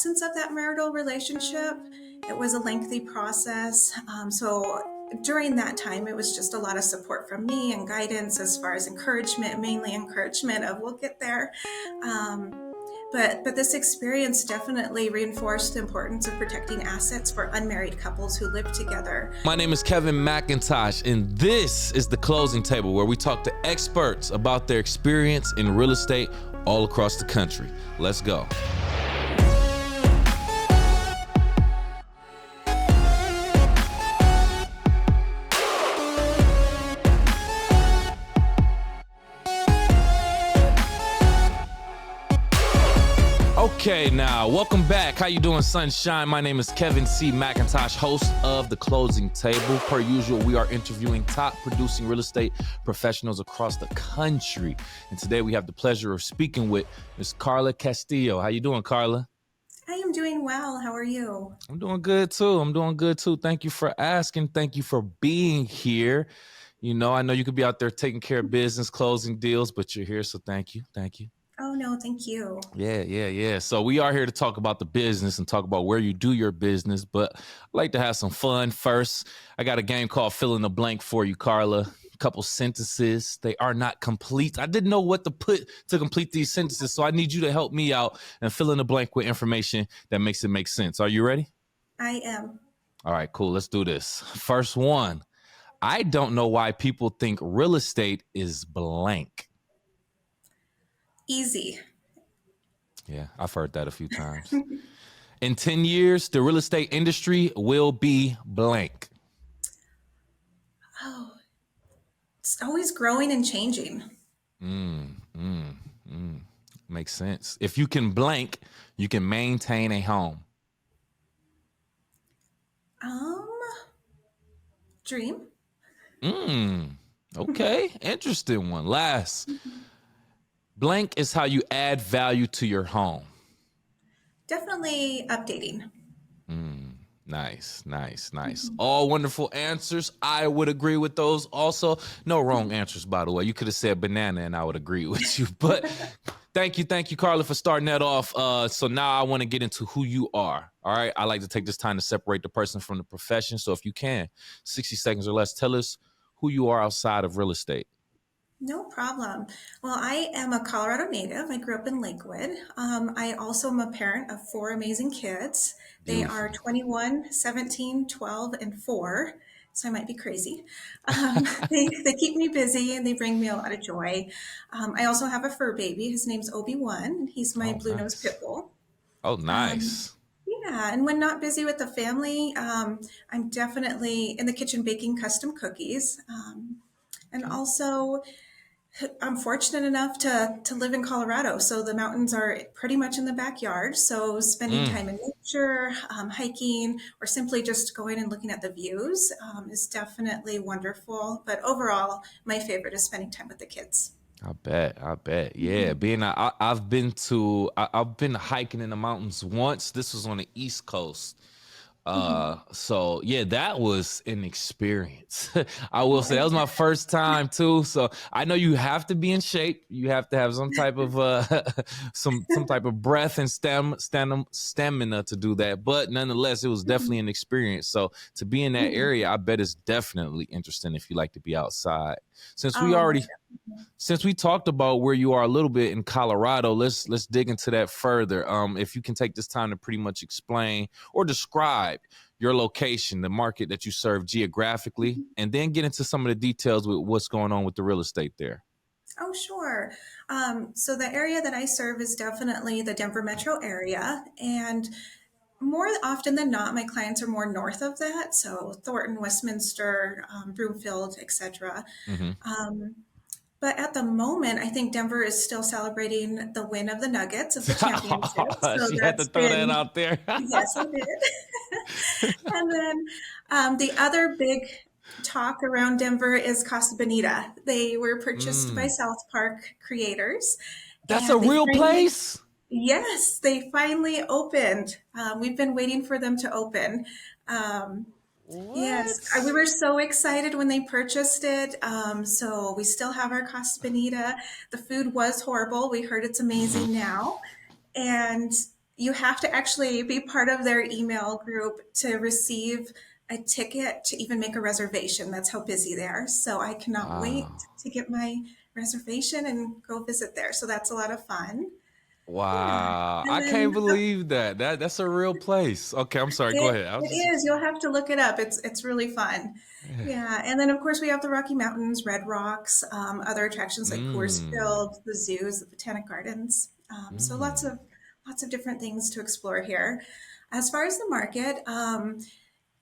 Essence of that marital relationship. It was a lengthy process. So during that time, it was just a lot of support from me and guidance as far as encouragement, mainly encouragement of we'll get there. But this experience definitely reinforced the importance of protecting assets for unmarried couples who live together. My name is Kevin McIntosh, and this is The Closing Table, where we talk to experts about their experience in real estate all across the country. Let's go. Okay, now, welcome back. How you doing, sunshine? My name is Kevin C. McIntosh, host of The Closing Table. Per usual, we are interviewing top producing real estate professionals across the country. And today we have the pleasure of speaking with Ms. Carla Castillo. How you doing, Carla? I am doing well. How are you? I'm doing good, too. Thank you for asking. Thank you for being here. You know, I know you could be out there taking care of business, closing deals, but you're here, so thank you. Oh, no, thank you. Yeah. So we are here to talk about the business and talk about where you do your business, but I like to have some fun first. I got a game called Fill in the Blank for you, Carla. A couple sentences. They are not complete. I didn't know what to put to complete these sentences, so I need you to help me out and fill in the blank with information that makes it make sense. Are you ready? I am. All right, cool. Let's do this. First one. I don't know why people think real estate is blank. Easy. Yeah, I've heard that a few times. In 10 years, the real estate industry will be blank. Oh, it's always growing and changing. Makes sense. If you can blank, you can maintain a home. Um, Dream. Okay, interesting one. Last. Blank is how you add value to your home. Definitely updating. Nice. All wonderful answers. I would agree with those also. No wrong answers, by the way. You could have said banana and I would agree with you. But thank you, Carla, for starting that off. So now I want to get into who you are. All right. I like to take this time to separate the person from the profession. So if you can, 60 seconds or less, tell us who you are outside of real estate. No problem. Well, I am a Colorado native. I grew up in Lakewood. I also am a parent of four amazing kids. They are Beautiful. 21, 17, 12, and 4. So I might be crazy. They keep me busy and they bring me a lot of joy. I also have a fur baby. His name's Obi-Wan. He's my Oh, blue nose nice. pit bull. Oh, Um, nice. yeah, and when not busy with the family, I'm definitely in the kitchen baking custom cookies. And Okay. also, I'm fortunate enough to live in Colorado, so the mountains are pretty much in the backyard. So spending time in nature, hiking, or simply just going and looking at the views is definitely wonderful. But overall, my favorite is spending time with the kids. I bet. Yeah, I've been I've been hiking in the mountains once. This was on the East Coast. So yeah, that was an experience. I will Oh, say I that was my bet. first time too. So I know you have to be in shape. You have to have some type of some type of breath and stamina to do that. But nonetheless, it was definitely an experience. So to be in that area, I bet it's definitely interesting if you like to be outside. Since we Oh, most already since we talked about where you are a little bit in Colorado, let's dig into that further. If you can take this time to pretty much explain or describe your location, the market that you serve geographically, definitely. and then get into some of the details with what's going on with the real estate there. Oh, sure. So the area that I serve is definitely the Denver metro area, and more often than not, my clients are more north of that, so Thornton, Westminster, Broomfield, etc. Mm-hmm. Um, but at the moment, I think Denver is still celebrating the win of the Nuggets of the championship. So She had to that's throw that been, out there. yes, I did. And then the other big talk around Denver is Casa Bonita. They were purchased by South Park creators, That's a and they real finally, place? yes, they finally opened. We've been waiting for them to open. Um, Yes, we What? were so excited when they purchased it. So we still have our Casa Bonita. The food was horrible. We heard it's amazing now. And You have to actually be part of their email group to receive a ticket to even make a reservation. That's how busy they are. So I cannot wait Wow. to get my reservation and go visit there. So that's a lot of fun. Yeah. Wow. And I then can't believe that. That's a real place. Okay, I'm sorry. Go ahead. I was it just is. You'll have to look it up. It's really fun. Yeah. And then of course we have the Rocky Mountains, Red Rocks, other attractions like Coors mm, Field, the zoos, the botanic gardens. So mm. lots of different things to explore here. As far as the market,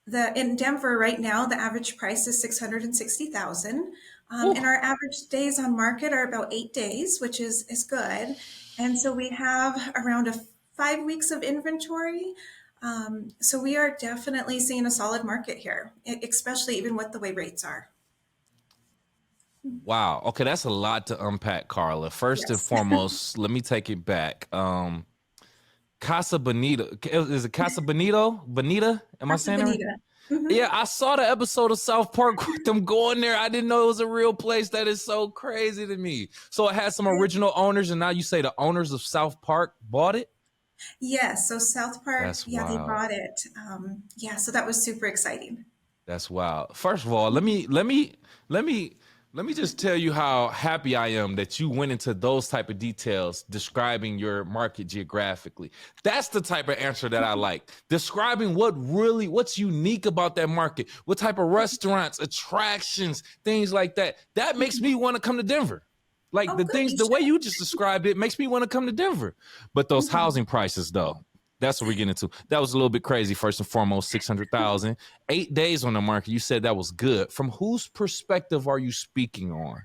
the in Denver right now, the average price is 660,000, Whew. and our average days on market are about 8 days, which is good. And so we have around 5 weeks of inventory. So we are definitely seeing a solid market here, especially even with the way rates are. Wow. Okay, that's a lot to unpack, Carla. First and Yes, foremost, let me take it back. Casa Bonita. Is it Casa Bonito? Bonita? Am I Casa saying that right? Bonita. Hmm. Yeah, I saw the episode of South Park with them going there. I didn't know it was a real place. That is so crazy to me. So it had some original owners, and now you say the owners of South Park bought it? Yes, so South Park, That's yeah, they wild. bought it. Yeah, so that was super exciting. That's wild. First of all, let me just tell you how happy I am that you went into those type of details describing your market geographically. That's the type of answer that I like. Describing what's unique about that market, what type of restaurants, attractions, things like that. That makes me want to come to Denver. Like Oh, good, you the way should. you just described it makes me want to come to Denver. But those Mhm. housing prices though, that's what we're getting into. That was a little bit crazy. First and foremost, 600,000, 8 days on the market. You said that was good. From whose perspective are you speaking on?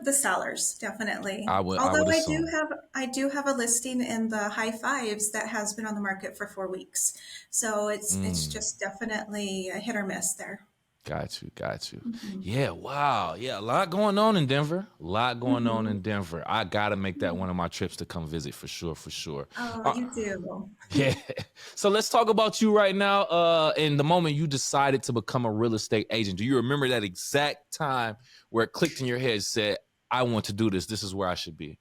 The sellers, definitely. I Although would assume. I do have a listing in the high fives that has been on the market for 4 weeks. So it's Mm. just definitely a hit or miss there. Got you, got you. Hmm. Yeah, wow. Yeah, a lot going on in Denver. A lot going on Hmm. in Denver. I gotta make that one of my trips to come visit for sure, for sure. Oh, Uh, you do. yeah. So let's talk about you right now. In the moment you decided to become a real estate agent, do you remember that exact time where it clicked in your head, said, I want to do this. This is where I should be.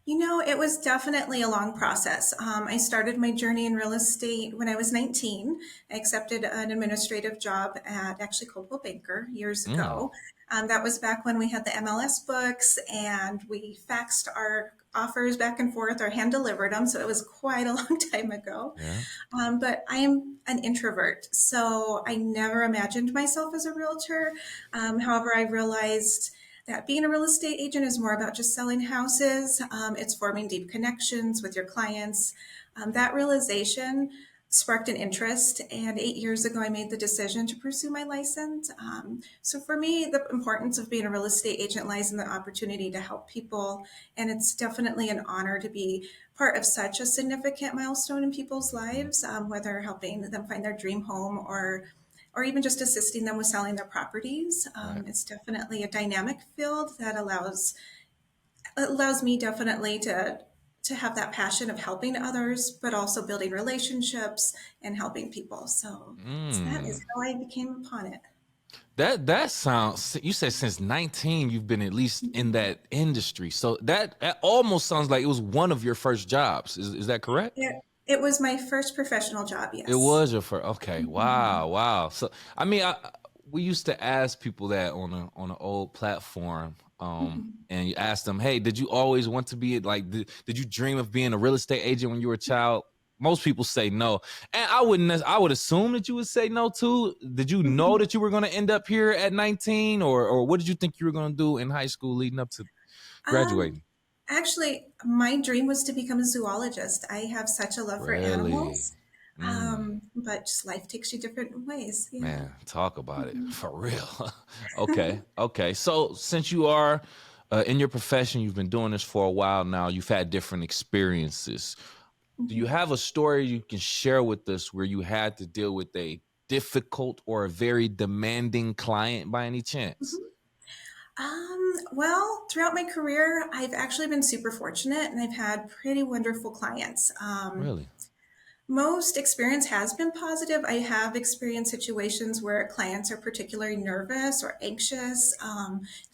You know, it was definitely a long process. I started my journey in real estate when I was 19. I accepted an administrative job at actually Coldwell Banker years Mm, ago. That was back when we had the MLS books and we faxed our offers back and forth or hand delivered them. So it was quite a long time ago. yeah. But I am an introvert, so I never imagined myself as a realtor. However, I realized that being a real estate agent is more about just selling houses. It's forming deep connections with your clients. That realization sparked an interest, and 8 years ago, I made the decision to pursue my license. So for me, the importance of being a real estate agent lies in the opportunity to help people, and it's definitely an honor to be part of such a significant milestone in people's Mhm. lives, whether helping them find their dream home or even just assisting them with selling their properties. Right. It's definitely a dynamic field that allows me definitely to have that passion of helping others, but also building relationships and helping people. So that is Mm. how I became upon it. That sounds. You said since 19 you've been at least in that industry. So that almost sounds like it was one of your first jobs. Is that correct? It was my first professional job, It yes. was your first. Okay. Mhm. Wow. Wow. So I mean, we used to ask people that on an old platform. Mhm. And you ask them, "Hey, did you always want to be like? Did you dream of being a real estate agent when you were a child?" Most people say no, and I wouldn't. I would assume that you would say no too. Did you know Mhm. that you were going to end up here at 19, or what did you think you were going to do in high school leading up to Um, graduating? Actually, my dream was to become a zoologist. I have such a love for Really? animals, Mm. but just life takes you different ways. Yeah. Man, talk about it Mhm. for real. Okay, okay. So since you are in your profession, you've been doing this for a while now. You've had different experiences. Do you Mhm. have a story you can share with us where you had to deal with a difficult or a very demanding client by any chance? Mhm. Well, throughout my career, I've actually been super fortunate and I've had pretty wonderful clients. Really? Most experience has been positive. I have experienced situations where clients are particularly nervous or anxious.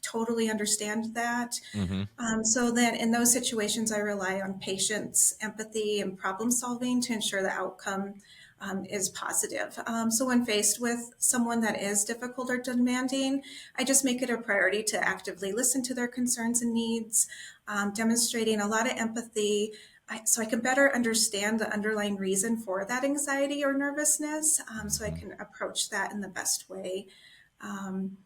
Totally understand that. Mm-hmm. So then in those situations, I rely on patience, empathy, and problem solving to ensure the outcome is positive. So when faced with someone that is difficult or demanding, I just make it a priority to actively listen to their concerns and needs, demonstrating a lot of empathy so I can better understand the underlying reason for that anxiety or nervousness, so I Mm-hmm. can approach that in the best way. Um,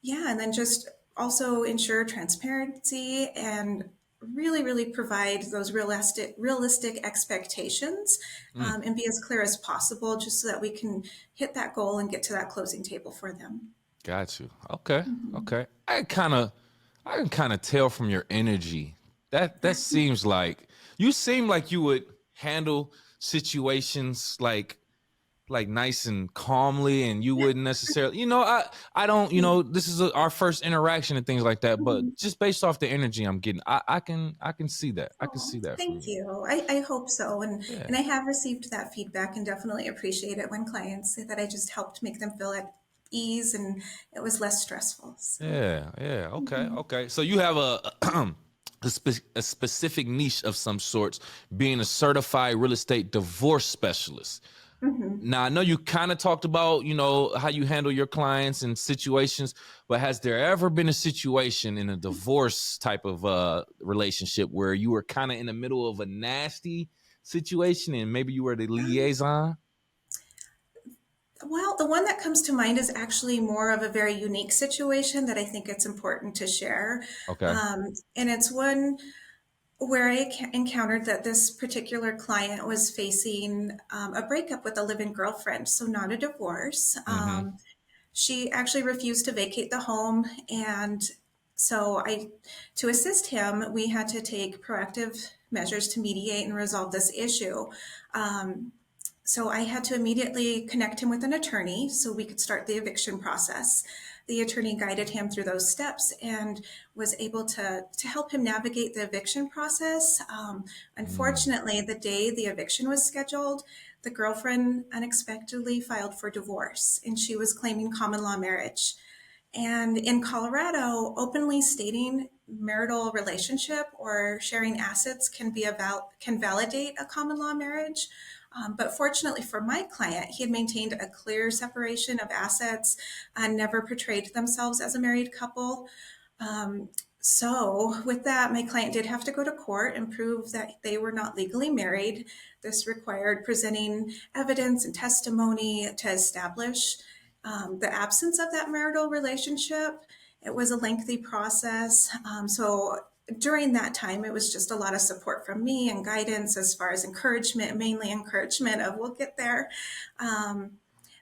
yeah, and then just also ensure transparency and really provide those realistic expectations, Mm, and be as clear as possible, just so that we can hit that goal and get to that closing table for them. got you. Okay. Mhm. Okay. I can kind of tell from your energy that seems like you seem like you would handle situations like nice and calmly, and you wouldn't necessarily, I don't, this is our first interaction and things like that, but Mhm. just based off the energy I'm getting, I can see that. I can Oh, see that from thank you. you. I hope so. And Yeah. I have received that feedback and definitely appreciate it when clients say that I just helped make them feel at ease and it was less stressful. So, Yeah, yeah. Okay, mhm. okay. So you have a a specific niche of some sorts, being a certified real estate divorce specialist. Mhm. Now I know you kind of talked about, how you handle your clients and situations, but has there ever been a situation in a divorce type of relationship where you were kind of in the middle of a nasty situation and maybe you were the Um, liaison? well, the one that comes to mind is actually more of a very unique situation that I think it's important to share. Okay. And it's one where I encountered that this particular client was facing a breakup with a live-in girlfriend, so not a divorce. Mm-hmm. She actually refused to vacate the home, and so to assist him, we had to take proactive measures to mediate and resolve this issue. Um, so I had to immediately connect him with an attorney so we could start the eviction process. The attorney guided him through those steps and was able to help him navigate the eviction process. Mm, Unfortunately, the day the eviction was scheduled, the girlfriend unexpectedly filed for divorce and she was claiming common law marriage. And in Colorado, openly stating marital relationship or sharing assets can validate a common law marriage. But fortunately for my client, he had maintained a clear separation of assets and never portrayed themselves as a married couple. Um, so, with that, my client did have to go to court and prove that they were not legally married. This required presenting evidence and testimony to establish the absence of that marital relationship. It was a lengthy process. So during that time, it was just a lot of support from me and guidance as far as encouragement, mainly encouragement of we'll get there. Um,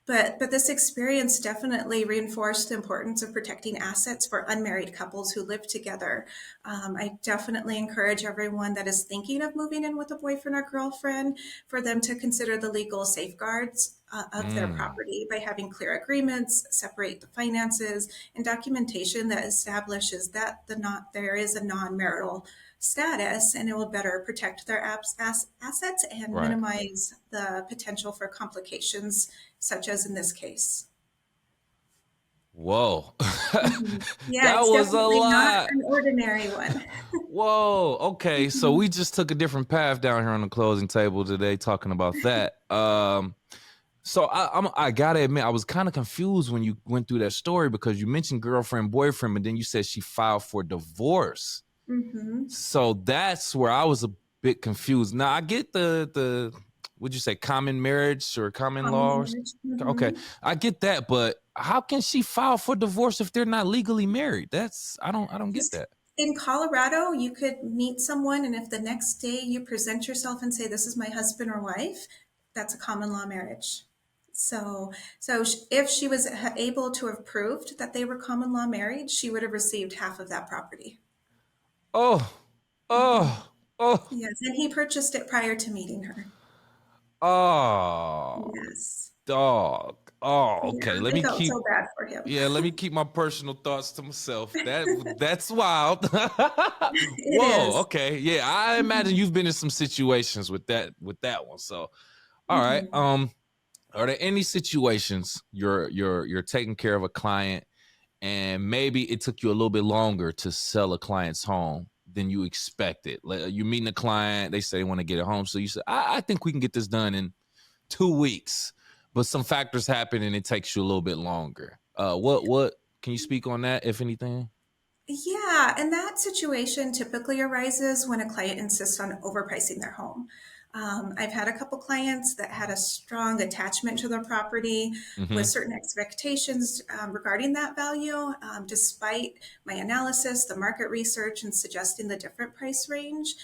but this experience definitely reinforced the importance of protecting assets for unmarried couples who live together. I definitely encourage everyone that is thinking of moving in with a boyfriend or girlfriend for them to consider the legal safeguards of their mm, property by having clear agreements, separate the finances, and documentation that establishes that there is a non-marital status, and it will better protect their assets and right. minimize the potential for complications such as in this case. Whoa. Yeah, That it's was a definitely not lot. an ordinary one. Whoa. Okay. So we just took a different path down here on the closing table today talking about that. So I gotta admit, I was kind of confused when you went through that story because you mentioned girlfriend, boyfriend, but then you said she filed for divorce. Hmm. So that's where I was a bit confused. Now I get the would you say common marriage or common Common law law? marriage. Okay, Hmm. I get that, but how can she file for divorce if they're not legally married? That's I don't get Just that. in Colorado, you could meet someone, and if the next day you present yourself and say, "This is my husband or wife," that's a common law marriage. So if she was able to have proved that they were common law married, she would have received half of that property. Oh, Hmm. oh, oh, Yes, and he purchased it prior to meeting her. oh, Yes. dog. Oh, Yeah, okay. Let I me felt keep so bad for him. Yeah, let me keep my personal thoughts to myself. That's wild. It Whoa, is. okay. Yeah, I imagine Mhm. you've been in some situations with that one. So, All right. Mhm. Are there any situations you're taking care of a client and maybe it took you a little bit longer to sell a client's home than you expected? Like, you're meeting a client, they say they want to get it home, so you say, I think we can get this done in 2 weeks, but some factors happen and it takes you a little bit longer. What can you speak on that, if anything? Yeah, and that situation typically arises when a client insists on overpricing their home. I've had a couple clients that had a strong attachment to their property Mm-hmm. with certain expectations regarding that value, despite my analysis, the market research, and suggesting the different price range.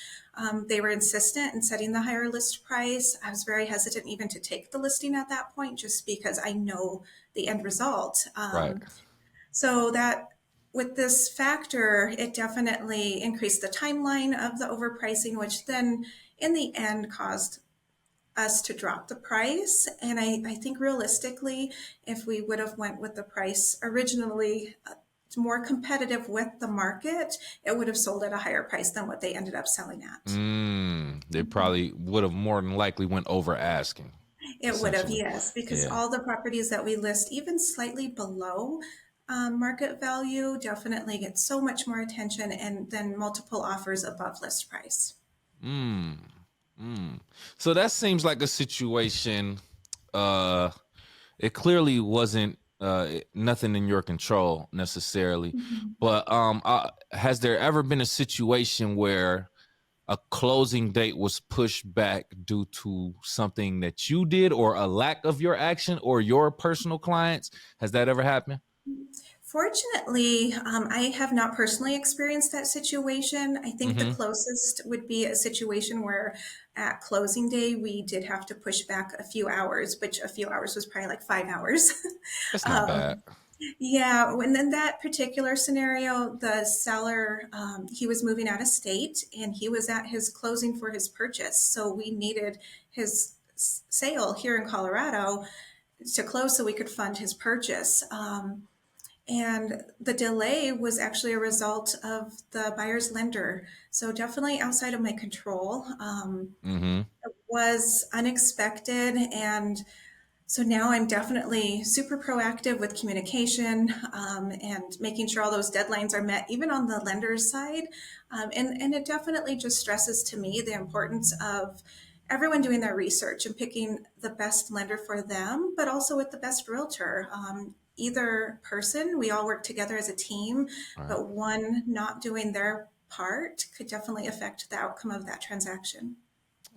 They were insistent in setting the higher list price. I was very hesitant even to take the listing at that point just because I know the end result. Right. So that with this factor, it definitely increased the timeline of the overpricing, which then in the end caused us to drop the price. And I think realistically, if we would have went with the price originally more competitive with the market, it would have sold at a higher price than what they ended up selling at. They probably would have more than likely went over asking, It would have, essentially. yes, because Yeah. all the properties that we list, even slightly below market value, definitely get so much more attention and then multiple offers above list price. Mm. So that seems like a situation. Uh, it clearly wasn't nothing in your control necessarily, Mhm. but has there ever been a situation where a closing date was pushed back due to something that you did or a lack of your action or your personal clients? Has that ever happened? Fortunately, I have not personally experienced that situation. I think the Mm-hmm. closest would be a situation where at closing day we did have to push back a few hours, which a few hours was probably like 5 hours. That's not bad. um, Yeah, and in that particular scenario, the seller, he was moving out of state and he was at his closing for his purchase. So we needed his sale here in Colorado to close so we could fund his purchase. And the delay was actually a result of the buyer's lender. So definitely outside of my control. Mm-hmm. Was unexpected, and so now I'm definitely super proactive with communication and making sure all those deadlines are met, even on the lender's side. And it definitely just stresses to me the importance of everyone doing their research and picking the best lender for them, but also with the best realtor. Either person, we all work together as a team, All right. but one not doing their part could definitely affect the outcome of that transaction.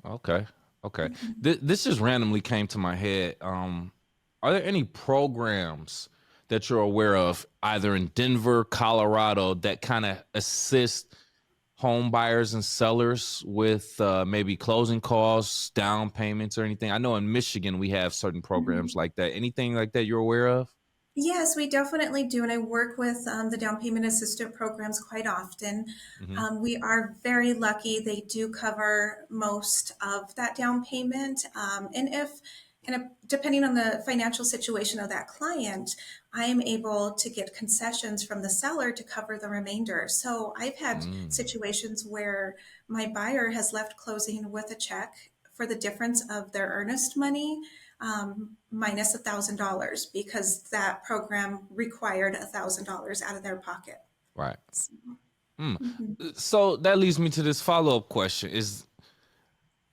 Okay. Okay. This just randomly came to my head. Are there any programs that you're aware of, either in Denver, Colorado, that kind of assist home buyers and sellers with maybe closing costs, down payments, or anything? I know in Michigan we have certain programs like that. Anything like that you're aware of? Yes, we definitely do. And I work with the down payment assistance programs quite often. Mm-hmm. We are very lucky. They do cover most of that down payment. Depending on the financial situation of that client, I am able to get concessions from the seller to cover the remainder. So I've had Mm, situations where my buyer has left closing with a check for the difference of their earnest money minus $1,000 because that program required $1,000 out of their pocket. right. So, Mm. mhm. So that leads me to this follow-up question.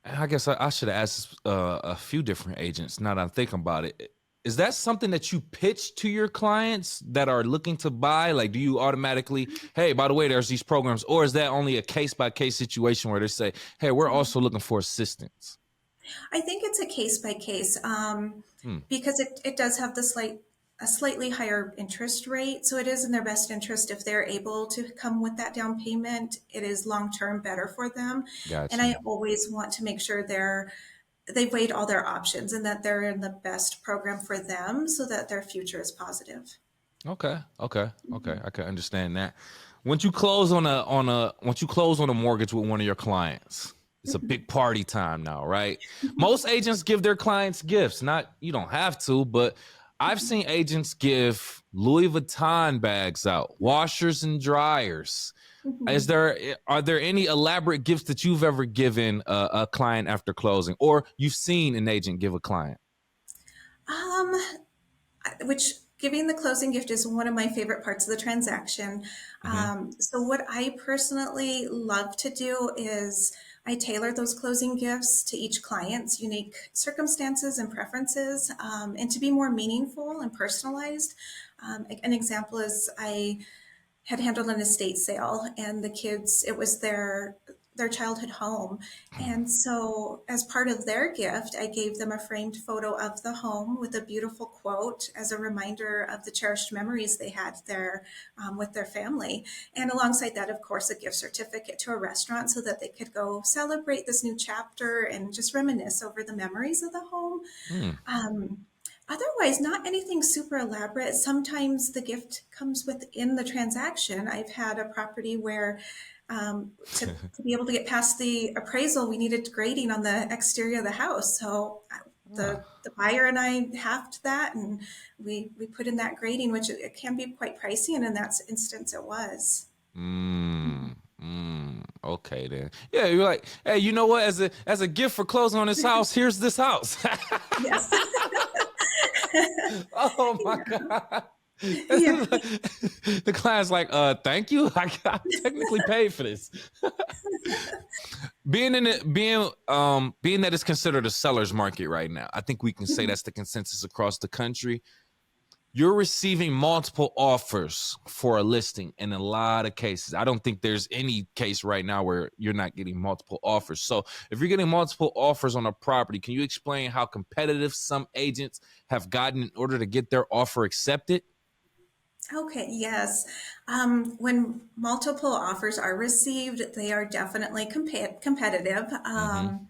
I guess I should have asked a few different agents now that I'm thinking about it. Is that something that you pitch to your clients that are looking to buy? Like, do you automatically, hey, by the way, there's these programs, or is that only a case by case situation where they say, hey, we're also looking for assistance? I think it's a case by case Hmm. because it does have a slightly higher interest rate. So it is in their best interest if they're able to come with that down payment. It is long term better for them. And Gotcha. I always want to make sure they've weighed all their options and that they're in the best program for them so that their future is positive. Okay. Okay. Okay. I can understand that. Once you close on a mortgage with one of your clients, it's a big party time now, right? Most agents give their clients gifts. Not, you don't have to, but I've seen agents give Louis Vuitton bags out, washers and dryers, Is Mhm. there are there any elaborate gifts that you've ever given a client after closing, or you've seen an agent give a client? Um, which giving the closing gift is one of my favorite parts of the transaction. Hmm. So what I personally love to do is I tailor those closing gifts to each client's unique circumstances and preferences, and to be more meaningful and personalized. An example is I had handled an estate sale, and the kids, it was their childhood home. And so as part of their gift, I gave them a framed photo of the home with a beautiful quote as a reminder of the cherished memories they had there, with their family. And alongside that, of course, a gift certificate to a restaurant so that they could go celebrate this new chapter and just reminisce over the memories of the home. Mm. um, Otherwise, not anything super elaborate. Sometimes the gift comes within the transaction. I've had a property where, to be able to get past the appraisal, we needed grading on the exterior of the house. So Ah. the buyer and I halved that, and we put in that grading, which it can be quite pricey, and in that instance, it was. Okay then. Yeah, you're like, hey, you know what? As a gift for closing on this house, here's this house. Yes. Oh my god. Yeah. The client's like, thank you. I technically paid for this. Being that it's considered a seller's market right now, I think we can say that's the consensus across the country. You're receiving multiple offers for a listing in a lot of cases. I don't think there's any case right now where you're not getting multiple offers. So if you're getting multiple offers on a property, can you explain how competitive some agents have gotten in order to get their offer accepted? Okay, yes. When multiple offers are received, they are definitely competitive. Mm-hmm.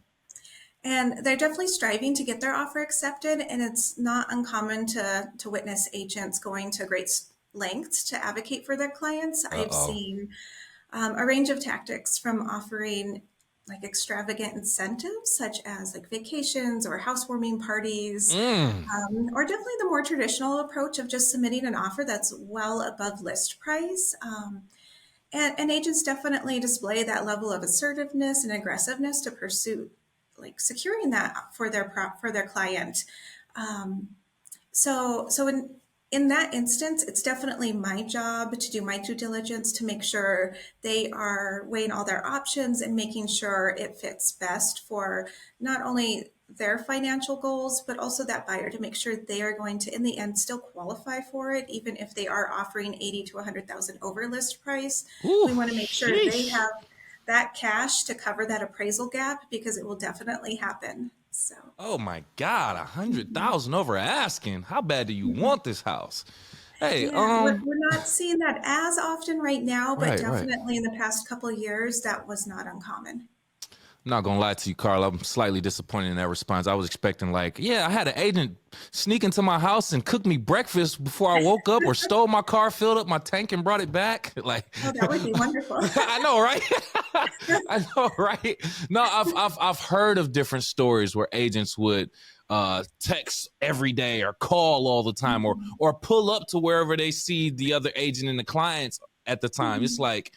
And they're definitely striving to get their offer accepted. And it's not uncommon to witness agents going to great lengths to advocate for their clients. I've Uh-oh. seen a range of tactics from offering like extravagant incentives such as like vacations or housewarming parties, Mm. or definitely the more traditional approach of just submitting an offer that's well above list price. And agents definitely display that level of assertiveness and aggressiveness to pursue like securing that for for their client. Um, so in that instance, it's definitely my job to do my due diligence to make sure they are weighing all their options and making sure it fits best for not only their financial goals, but also that buyer to make sure they are going to, in the end, still qualify for it, even if they are offering 80 to 100,000 over list price. Ooh, We want to make sure they sheesh. have that cash to cover that appraisal gap because it will definitely happen. So. Oh my God, a hundred Mhm. thousand over asking. How bad do you want this house? Hey, Yeah, we're not seeing that as often right now, but right, right. definitely in the past couple of years, that was not uncommon. I'm not gonna lie to you, Carl. I'm slightly disappointed in that response. I was expecting like, yeah, I had an agent sneak into my house and cook me breakfast before I woke up, or stole my car, filled up my tank, and brought it back. Like, Oh, that would be wonderful. I know, right? I know, right? No, I've heard of different stories where agents would text every day or call all the time, or pull up to wherever they see the other agent and the clients at the time. It's Mhm, like,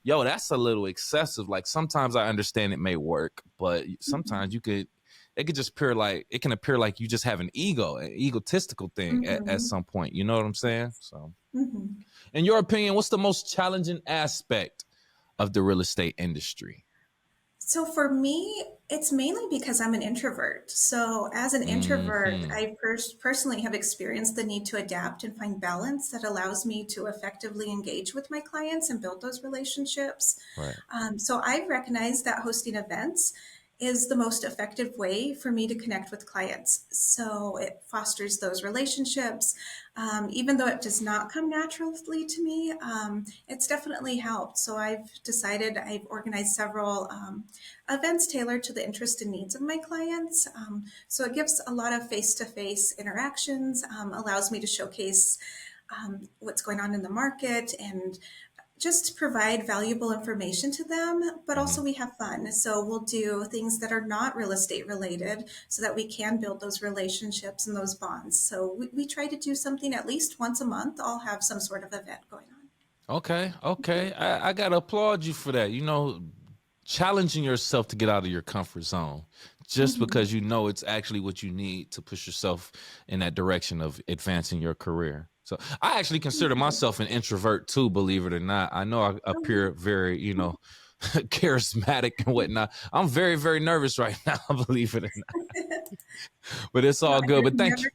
yo, that's a little excessive. Like sometimes I understand it may work, but mhm, sometimes it could just appear like it can appear like you just have an ego, an egotistical thing at mhm, some point. You know what I'm saying? So, mhm. in your opinion, what's the most challenging aspect of the real estate industry? So for me, it's mainly because I'm an introvert. So as an introvert, Hmm. I personally have experienced the need to adapt and find balance that allows me to effectively engage with my clients and build those relationships. Right. So I've recognized that hosting events is the most effective way for me to connect with clients. So it fosters those relationships. Even though it does not come naturally to me, it's definitely helped. So I've organized several events tailored to the interest and needs of my clients. So it gives a lot of face to face interactions, allows me to showcase what's going on in the market and just provide valuable information to them, but Hmm. also we have fun. So we'll do things that are not real estate related so that we can build those relationships and those bonds. So we try to do something at least once a month. I'll have some sort of event going on. Okay, okay. I gotta applaud you for that. You know, challenging yourself to get out of your comfort zone just Mhm. because you know it's actually what you need to push yourself in that direction of advancing your career. So I actually Thank consider you. myself an introvert too, believe it or not. I know I Oh, appear very, you know, charismatic and whatnot. I'm very, very nervous right now, believe it or not. But it's well, all I good. would have But thank never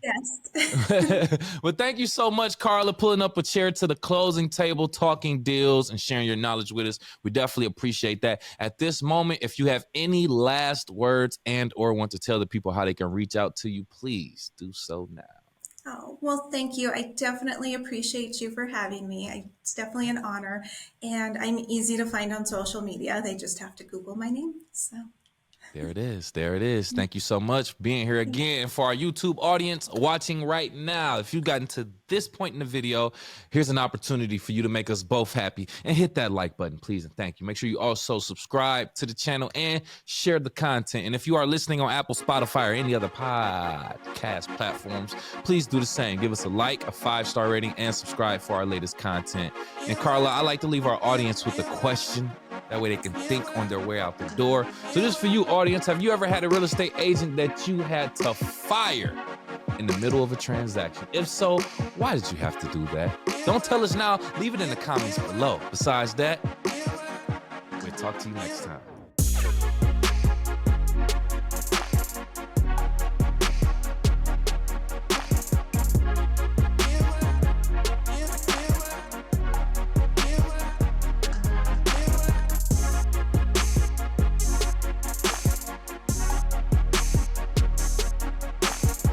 you. guessed. Well, thank you so much, Carla, pulling up a chair to the closing table, talking deals, and sharing your knowledge with us. We definitely appreciate that. At this moment, if you have any last words and or want to tell the people how they can reach out to you, please do so now. Oh, well, thank you. I definitely appreciate you for having me. It's definitely an honor. And I'm easy to find on social media. They just have to Google my name. So, There it is. There it is. Thank you so much for being here again. For our YouTube audience watching right now, if you've gotten to this point in the video, here's an opportunity for you to make us both happy and hit that like button, please. And thank you. Make sure you also subscribe to the channel and share the content. And if you are listening on Apple, Spotify, or any other podcast platforms, please do the same. Give us a like, a 5-star rating, and subscribe for our latest content. And Carla, I like to leave our audience with a question. That way they can think on their way out the door. So this is for you, audience. Have you ever had a real estate agent that you had to fire in the middle of a transaction? If so, why did you have to do that? Don't tell us now. Leave it in the comments below. Besides that, we'll talk to you next time.